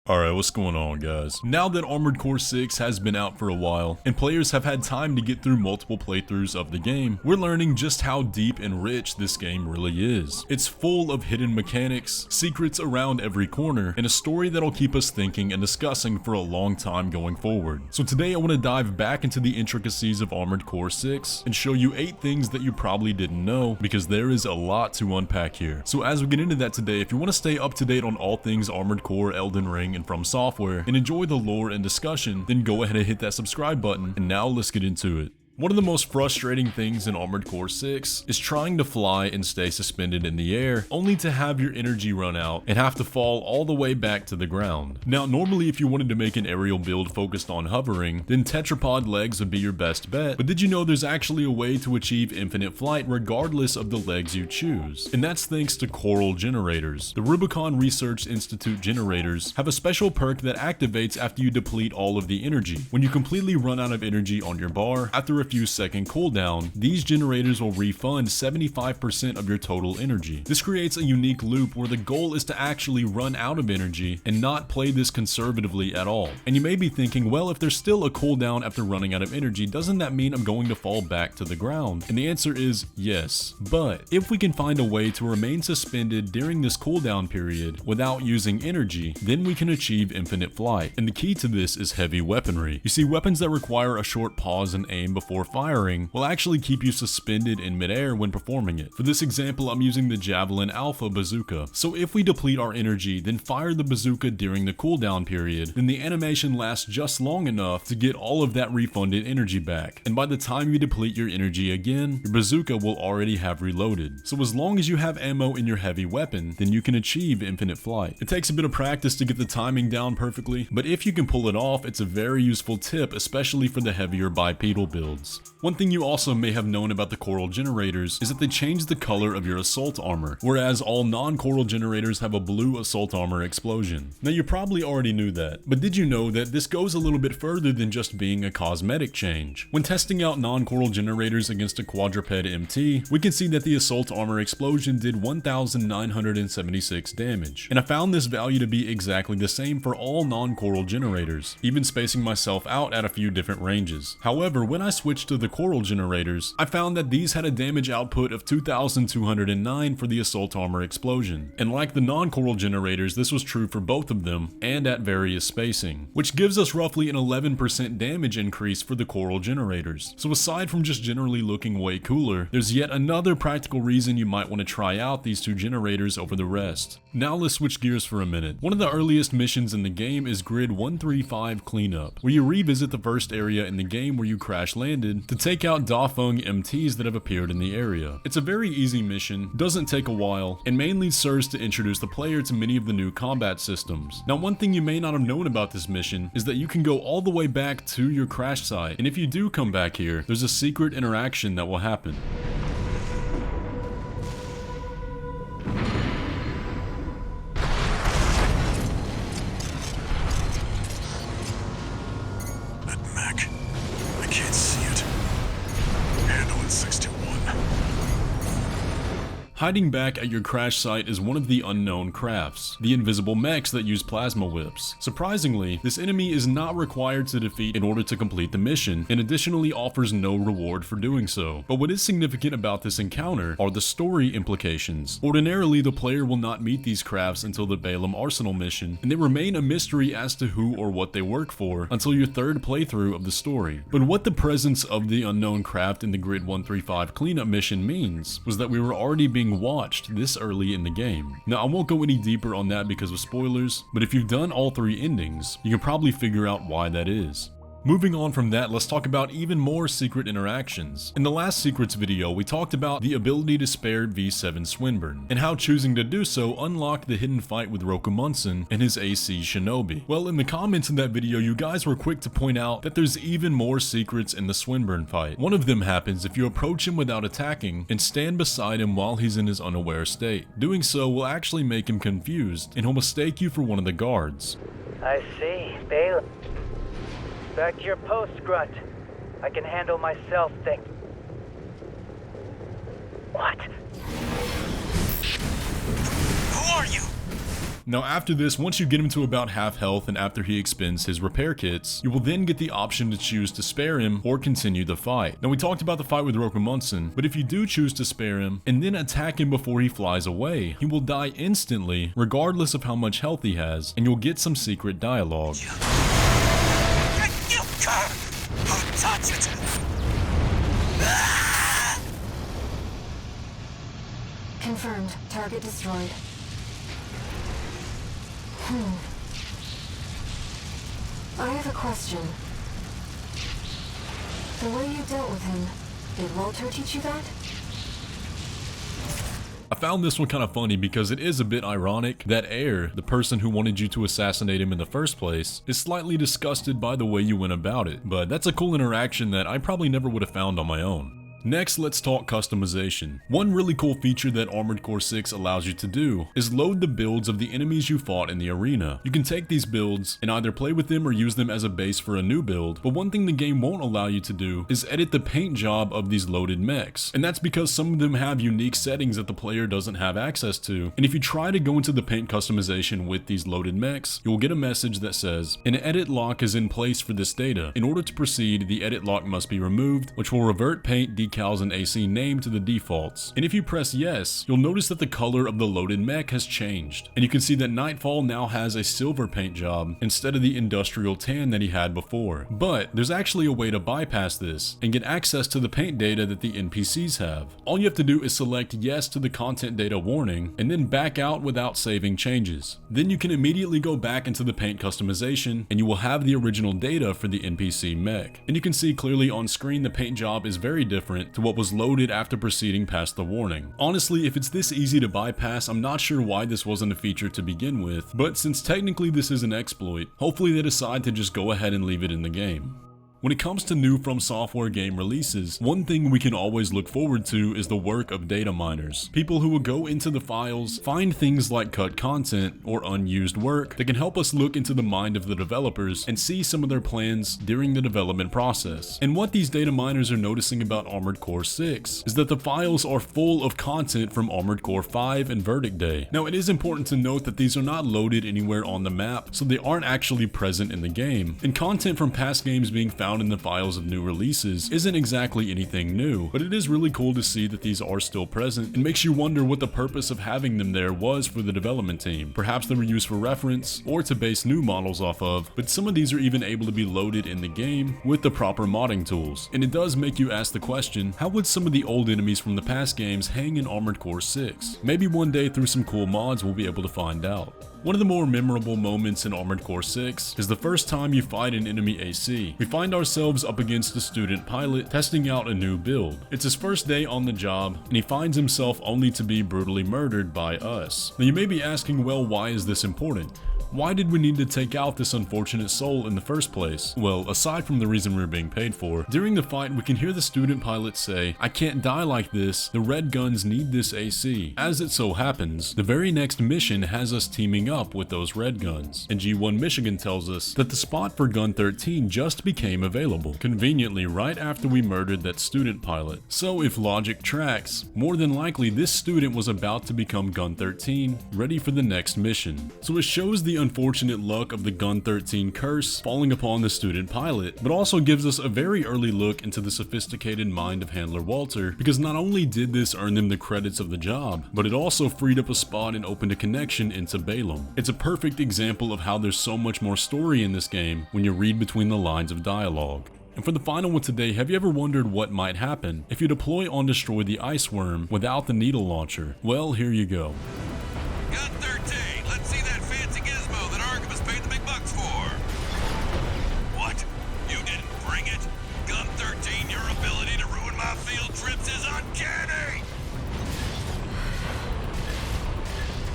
Alright, what's going on, guys? Now that Armored Core 6 has been out for a while, and players have had time to get through multiple playthroughs of the game, we're learning just how deep and rich this game really is. It's full of hidden mechanics, secrets around every corner, and a story that'll keep us thinking and discussing for a long time going forward. So today I want to dive back into the intricacies of Armored Core 6 and show you 8 things that you probably didn't know, because there is a lot to unpack here. So as we get into that today, if you want to stay up to date on all things Armored Core, Elden Ring, and FromSoftware, and enjoy the lore and discussion, then go ahead and hit that subscribe button, and now let's get into it. One of the most frustrating things in Armored Core 6 is trying to fly and stay suspended in the air, only to have your energy run out and have to fall all the way back to the ground. Now, normally if you wanted to make an aerial build focused on hovering, then tetrapod legs would be your best bet, but did you know there's actually a way to achieve infinite flight regardless of the legs you choose? And that's thanks to coral generators. The Rubicon Research Institute generators have a special perk that activates after you deplete all of the energy. When you completely run out of energy on your bar, after a few second cooldown, these generators will refund 75% of your total energy. This creates a unique loop where the goal is to actually run out of energy and not play this conservatively at all. And you may be thinking, well, if there's still a cooldown after running out of energy, doesn't that mean I'm going to fall back to the ground? And the answer is yes. But if we can find a way to remain suspended during this cooldown period without using energy, then we can achieve infinite flight. And the key to this is heavy weaponry. You see, weapons that require a short pause and aim before firing will actually keep you suspended in midair when performing it. For this example, I'm using the Javelin Alpha bazooka. So if we deplete our energy, then fire the bazooka during the cooldown period, then the animation lasts just long enough to get all of that refunded energy back. And by the time you deplete your energy again, your bazooka will already have reloaded. So as long as you have ammo in your heavy weapon, then you can achieve infinite flight. It takes a bit of practice to get the timing down perfectly, but if you can pull it off, it's a very useful tip, especially for the heavier bipedal builds. One thing you also may have known about the coral generators is that they change the color of your assault armor, whereas all non-coral generators have a blue assault armor explosion. Now you probably already knew that, but did you know that this goes a little bit further than just being a cosmetic change? When testing out non-coral generators against a quadruped MT, we can see that the assault armor explosion did 1,976 damage, and I found this value to be exactly the same for all non-coral generators, even spacing myself out at a few different ranges. However, when I switched to the coral generators, I found that these had a damage output of 2,209 for the assault armor explosion. And like the non-coral generators, this was true for both of them, and at various spacing, which gives us roughly an 11% damage increase for the coral generators. So aside from just generally looking way cooler, there's yet another practical reason you might want to try out these two generators over the rest. Now let's switch gears for a minute. One of the earliest missions in the game is Grid 135 Cleanup, where you revisit the first area in the game where you crash landed to take out Dafeng MTs that have appeared in the area. It's a very easy mission, doesn't take a while, and mainly serves to introduce the player to many of the new combat systems. Now, one thing you may not have known about this mission is that you can go all the way back to your crash site, and if you do come back here, there's a secret interaction that will happen. Hiding back at your crash site is one of the unknown crafts, the invisible mechs that use plasma whips. Surprisingly, this enemy is not required to defeat in order to complete the mission, and additionally offers no reward for doing so. But what is significant about this encounter are the story implications. Ordinarily, the player will not meet these crafts until the Balaam Arsenal mission, and they remain a mystery as to who or what they work for until your third playthrough of the story. But what the presence of the unknown craft in the Grid 135 cleanup mission means was that we were already being watched this early in the game. Now, I won't go any deeper on that because of spoilers, but if you've done all 3 endings, you can probably figure out why that is. Moving on from that, let's talk about even more secret interactions. In the last secrets video, we talked about the ability to spare V7 Swinburne, and how choosing to do so unlocked the hidden fight with Roku Munson and his AC Shinobi. Well, in the comments in that video, you guys were quick to point out that there's even more secrets in the Swinburne fight. One of them happens if you approach him without attacking and stand beside him while he's in his unaware state. Doing so will actually make him confused, and he'll mistake you for one of the guards. I see, Balaam. Back to your post, Grunt. I can handle myself thing. What? Who are you? Now after this, once you get him to about half health and after he expends his repair kits, you will then get the option to choose to spare him or continue the fight. Now we talked about the fight with Rokumunson, but if you do choose to spare him and then attack him before he flies away, he will die instantly regardless of how much health he has, and you'll get some secret dialogue. You cur! Who touched it? Confirmed. Target destroyed. I have a question. The way you dealt with him, did Walter teach you that? I found this one kind of funny because it is a bit ironic that Air, the person who wanted you to assassinate him in the first place, is slightly disgusted by the way you went about it, but that's a cool interaction that I probably never would have found on my own. Next, let's talk customization. One really cool feature that Armored Core 6 allows you to do is load the builds of the enemies you fought in the arena. You can take these builds and either play with them or use them as a base for a new build, but one thing the game won't allow you to do is edit the paint job of these loaded mechs. And that's because some of them have unique settings that the player doesn't have access to. And if you try to go into the paint customization with these loaded mechs, you will get a message that says, an edit lock is in place for this data. In order to proceed, the edit lock must be removed, which will revert paint decals and AC name to the defaults. And if you press yes, you'll notice that the color of the loaded mech has changed. And you can see that Nightfall now has a silver paint job instead of the industrial tan that he had before. But there's actually a way to bypass this and get access to the paint data that the NPCs have. All you have to do is select yes to the content data warning and then back out without saving changes. Then you can immediately go back into the paint customization and you will have the original data for the NPC mech. And you can see clearly on screen the paint job is very different to what was loaded after proceeding past the warning. Honestly, if it's this easy to bypass, I'm not sure why this wasn't a feature to begin with, but since technically this is an exploit, hopefully they decide to just go ahead and leave it in the game. When it comes to new FromSoftware game releases, one thing we can always look forward to is the work of data miners. People who will go into the files, find things like cut content or unused work that can help us look into the mind of the developers and see some of their plans during the development process. And what these data miners are noticing about Armored Core 6 is that the files are full of content from Armored Core 5 and Verdict Day. Now it is important to note that these are not loaded anywhere on the map, so they aren't actually present in the game. And content from past games being found in the files of new releases isn't exactly anything new, but it is really cool to see that these are still present and makes you wonder what the purpose of having them there was for the development team. Perhaps they were used for reference or to base new models off of, but some of these are even able to be loaded in the game with the proper modding tools. And it does make you ask the question, how would some of the old enemies from the past games hang in Armored Core 6? Maybe one day through some cool mods we'll be able to find out. One of the more memorable moments in Armored Core 6 is the first time you fight an enemy AC. We find ourselves up against a student pilot testing out a new build. It's his first day on the job, and he finds himself only to be brutally murdered by us. Now you may be asking, well, why is this important? Why did we need to take out this unfortunate soul in the first place? Well, aside from the reason we were being paid for, during the fight we can hear the student pilot say, "I can't die like this, the red guns need this AC." As it so happens, the very next mission has us teaming up with those red guns, and G1 Michigan tells us that the spot for Gun 13 just became available, conveniently right after we murdered that student pilot. So if logic tracks, more than likely this student was about to become Gun 13, ready for the next mission. So it shows the unfortunate luck of the Gun 13 curse falling upon the student pilot, but also gives us a very early look into the sophisticated mind of Handler Walter, because not only did this earn them the credits of the job, but it also freed up a spot and opened a connection into Balaam. It's a perfect example of how there's so much more story in this game when you read between the lines of dialogue. And for the final one today, have you ever wondered what might happen if you deploy on Destroy the Ice Worm without the needle launcher? Well, here you go. Gun 13, let's see that fancy gizmo that Archibus paid the big bucks for. What? You didn't bring it? Gun 13, your ability to ruin my field trips is uncanny!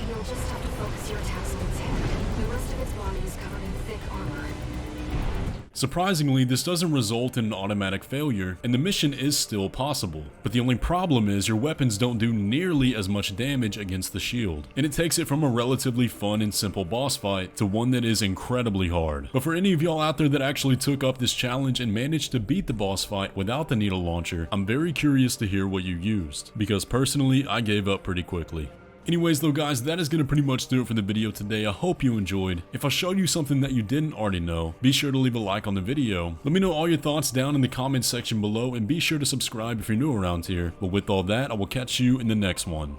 You'll just have to focus your attacks on its head. The rest of its body is covered in thick armor. Surprisingly, this doesn't result in an automatic failure, and the mission is still possible. But the only problem is your weapons don't do nearly as much damage against the shield, and it takes it from a relatively fun and simple boss fight to one that is incredibly hard. But for any of y'all out there that actually took up this challenge and managed to beat the boss fight without the needle launcher, I'm very curious to hear what you used, because personally, I gave up pretty quickly. Anyways though guys, that is going to pretty much do it for the video today. I hope you enjoyed. If I showed you something that you didn't already know, be sure to leave a like on the video. Let me know all your thoughts down in the comments section below, and be sure to subscribe if you're new around here. But with all that, I will catch you in the next one.